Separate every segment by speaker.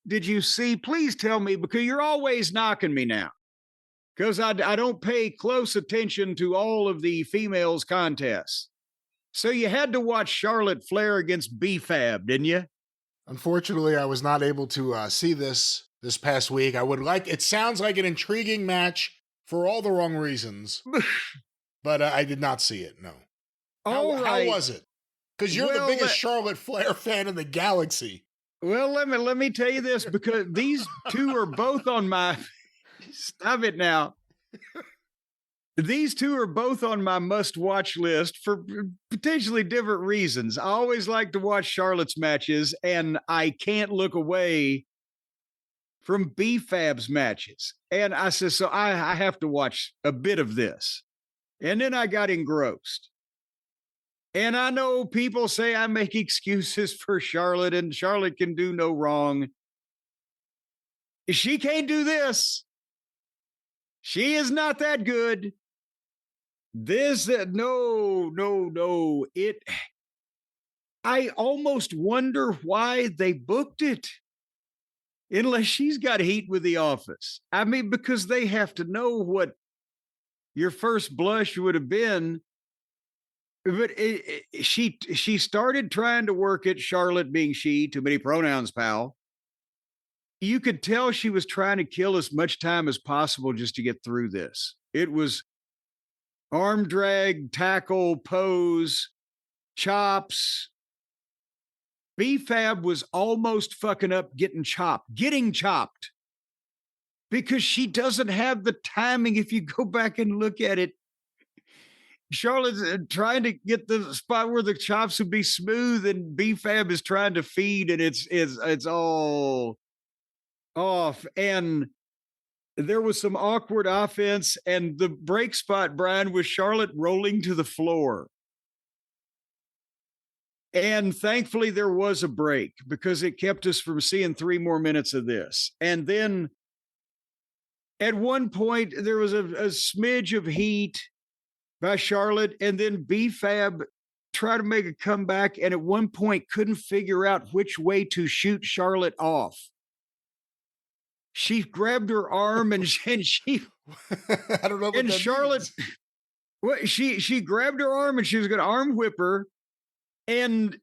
Speaker 1: did you see? Please tell me, because you're always knocking me now. Because I don't pay close attention to all of the females contests. So you had to watch Charlotte Flair against B-Fab, didn't you?
Speaker 2: Unfortunately, I was not able to see this past week. It sounds like an intriguing match for all the wrong reasons, but I did not see it, no. How was it? Because you're the biggest Charlotte Flair fan in the galaxy.
Speaker 1: Well, let me tell you this, because these two are both on my... Stop it now. These two are both on my must-watch list for potentially different reasons. I always like to watch Charlotte's matches, and I can't look away from B-Fab's matches. And I said, so I have to watch a bit of this. And then I got engrossed. And I know people say I make excuses for Charlotte, and Charlotte can do no wrong. She can't do this. She is not that good. No. I almost wonder why they booked it. Unless she's got heat with The Office. I mean, because they have to know what your first blush would have been. But she started trying to work it, Charlotte being she, too many pronouns, pal. You could tell she was trying to kill as much time as possible just to get through this. It was arm drag, tackle, pose, chops. B-Fab was almost fucking up getting chopped, because she doesn't have the timing. If you go back and look at it, Charlotte's trying to get the spot where the chops would be smooth, and B-Fab is trying to feed, and it's all off. And there was some awkward offense, and the break spot, Brian, was Charlotte rolling to the floor. And thankfully there was a break, because it kept us from seeing 3 more minutes of this. And then at one point there was a smidge of heat by Charlotte, and then B-Fab tried to make a comeback, and at one point couldn't figure out which way to shoot Charlotte off. She grabbed her arm and she
Speaker 2: I don't know what
Speaker 1: and
Speaker 2: that
Speaker 1: Charlotte
Speaker 2: means.
Speaker 1: Well, she grabbed her arm and she was going to arm whip her, and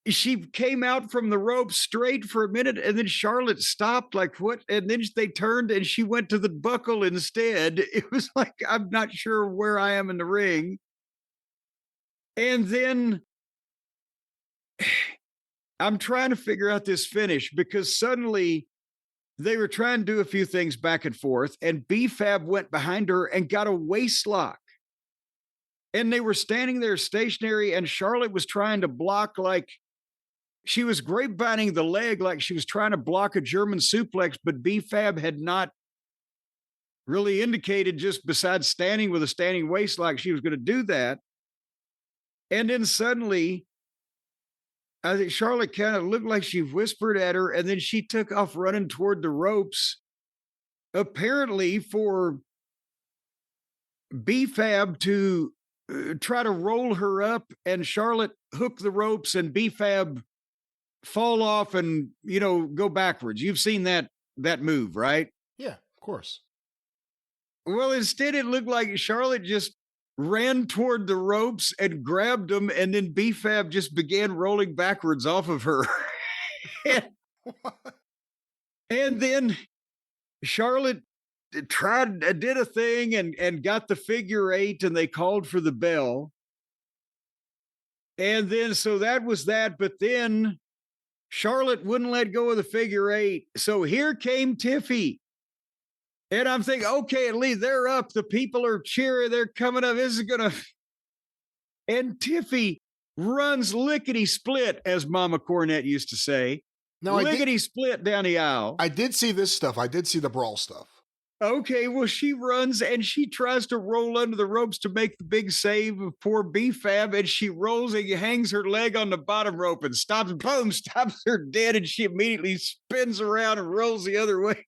Speaker 1: she came out from the rope straight for a minute, and then Charlotte stopped, like, what? And then they turned and she went to the buckle instead. It was like, I'm not sure where I am in the ring. And then I'm trying to figure out this finish, because suddenly they were trying to do a few things back and forth, and B-Fab went behind her and got a waist lock. And they were standing there stationary, and Charlotte was trying to block, like she was grapevining the leg, like she was trying to block a German suplex, but B-Fab had not really indicated, just besides standing with a standing waist lock, she was going to do that. And then suddenly, I think Charlotte kind of looked like she whispered at her, and then she took off running toward the ropes, apparently for B-Fab to try to roll her up, and Charlotte hook the ropes and B-Fab fall off and, go backwards. You've seen that move, right?
Speaker 2: Yeah, of course.
Speaker 1: Well, instead it looked like Charlotte just ran toward the ropes and grabbed them, and then B-Fab just began rolling backwards off of her. and then Charlotte did a thing and got the figure 8, and they called for the bell. And then, so that was that. But then Charlotte wouldn't let go of the figure 8. So here came Tiffy. And I'm thinking, okay, at least they're up. The people are cheering. They're coming up. This is going to. And Tiffy runs lickety split, as Mama Cornette used to say.
Speaker 2: No,
Speaker 1: lickety split down the aisle.
Speaker 2: I did see this stuff. I did see the brawl stuff.
Speaker 1: Okay, well, she runs and she tries to roll under the ropes to make the big save of poor B-Fab, and she rolls and hangs her leg on the bottom rope and stops her dead, and she immediately spins around and rolls the other way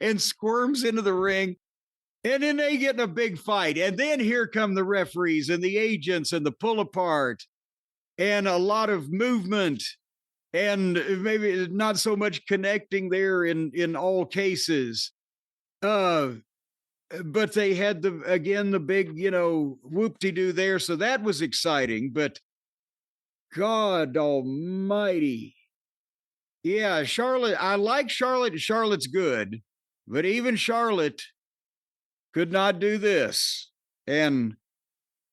Speaker 1: and squirms into the ring. And then they get in a big fight. And then here come the referees and the agents and the pull apart and a lot of movement. and maybe not so much connecting there in all cases. But they had the big, whoop-de-doo there, so that was exciting. But God Almighty, yeah, Charlotte. I like Charlotte. Charlotte's good, but even Charlotte could not do this, and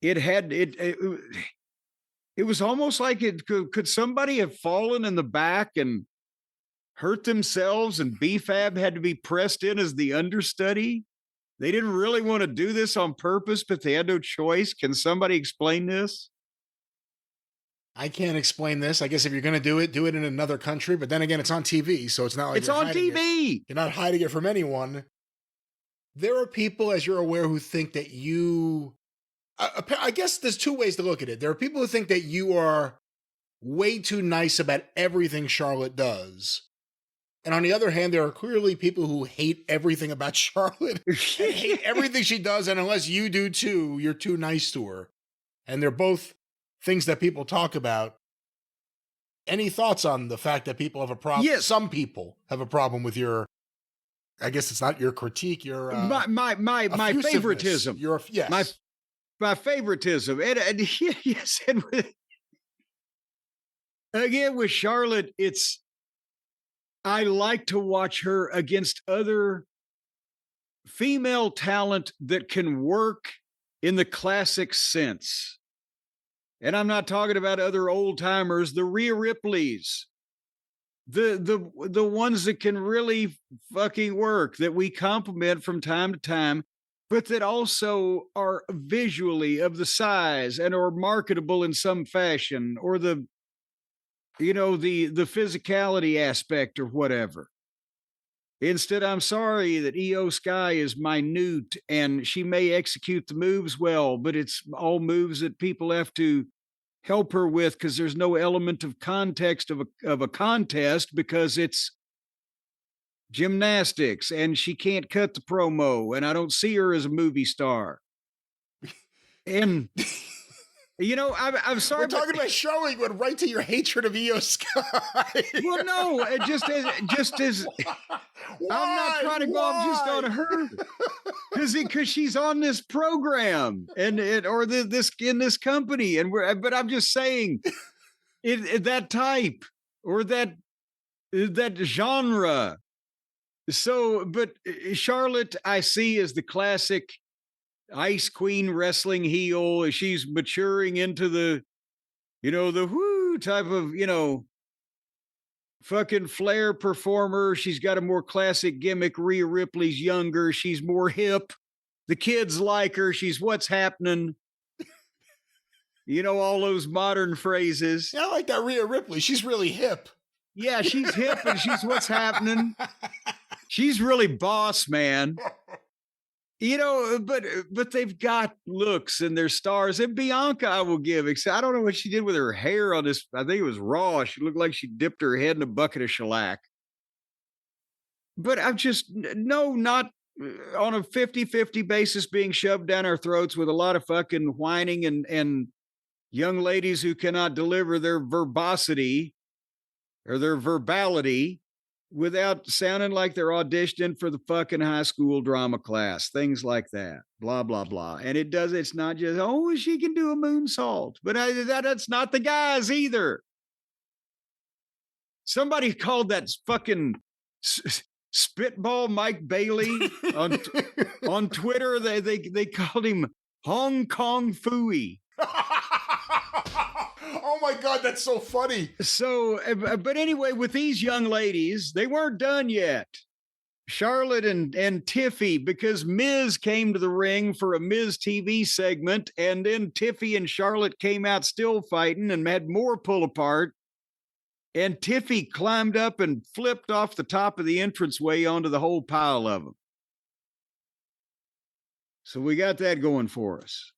Speaker 1: it had it. It was almost like it could somebody have fallen in the back and hurt themselves, and B-Fab had to be pressed in as the understudy. They didn't really want to do this on purpose, but they had no choice. Can somebody explain this?
Speaker 2: I can't explain this. I guess if you're going to do it in another country. But then again, it's on TV, so it's not like
Speaker 1: it's on TV.
Speaker 2: You're not hiding it from anyone. There are people, as you're aware, who think that you. I guess there's two ways to look at it. There are people who think that you are way too nice about everything Charlotte does. And on the other hand, there are clearly people who hate everything about Charlotte and hate everything she does. And unless you do too, you're too nice to her. And they're both things that people talk about. Any thoughts on the fact that people have a problem?
Speaker 1: Yes.
Speaker 2: Some people have a problem with your, I guess it's not your critique, your
Speaker 1: my favoritism.
Speaker 2: Yes.
Speaker 1: My favoritism. And yes, and again with Charlotte, I like to watch her against other female talent that can work in the classic sense. And I'm not talking about other old timers, the Rhea Ripleys, the ones that can really fucking work, that we compliment from time to time, but that also are visually of the size and are marketable in some fashion, or the physicality aspect or whatever. Instead, I'm sorry that Io Sky is minute and she may execute the moves well, but it's all moves that people have to help her with because there's no element of context of a contest, because it's gymnastics and she can't cut the promo, and I don't see her as a movie star. And I'm sorry.
Speaker 2: We're talking about Charlotte. Went right to your hatred of Io Sky.
Speaker 1: Well, no, just as I'm not trying to go off just on her, because she's on this program and this in this company, but I'm just saying, that type or that genre. So, but Charlotte, I see as the classic Ice Queen wrestling heel. She's maturing into the whoo type of, fucking Flair performer. She's got a more classic gimmick. Rhea Ripley's younger. She's more hip. The kids like her. She's what's happening. All those modern phrases.
Speaker 2: Yeah, I like that Rhea Ripley. She's really hip.
Speaker 1: Yeah, she's hip and she's what's happening. She's really boss, man. But they've got looks and they're stars. And Bianca, I will give. Except I don't know what she did with her hair on this. I think it was raw. She looked like she dipped her head in a bucket of shellac. But I'm just, not on a 50-50 basis being shoved down our throats with a lot of fucking whining and young ladies who cannot deliver their verbosity or their verbality without sounding like they're auditioning for the fucking high school drama class, things like that, blah, blah, blah. And it's not just, she can do a moonsault, but that's not the guys either. Somebody called that fucking spitball Mike Bailey on Twitter. They called him Hong Kong Phooey.
Speaker 2: Oh my God, that's so funny.
Speaker 1: So, but anyway, with these young ladies, they weren't done yet. Charlotte and Tiffy, because Miz came to the ring for a Miz TV segment, and then Tiffy and Charlotte came out still fighting and had more pull apart. And Tiffy climbed up and flipped off the top of the entranceway onto the whole pile of them. So we got that going for us.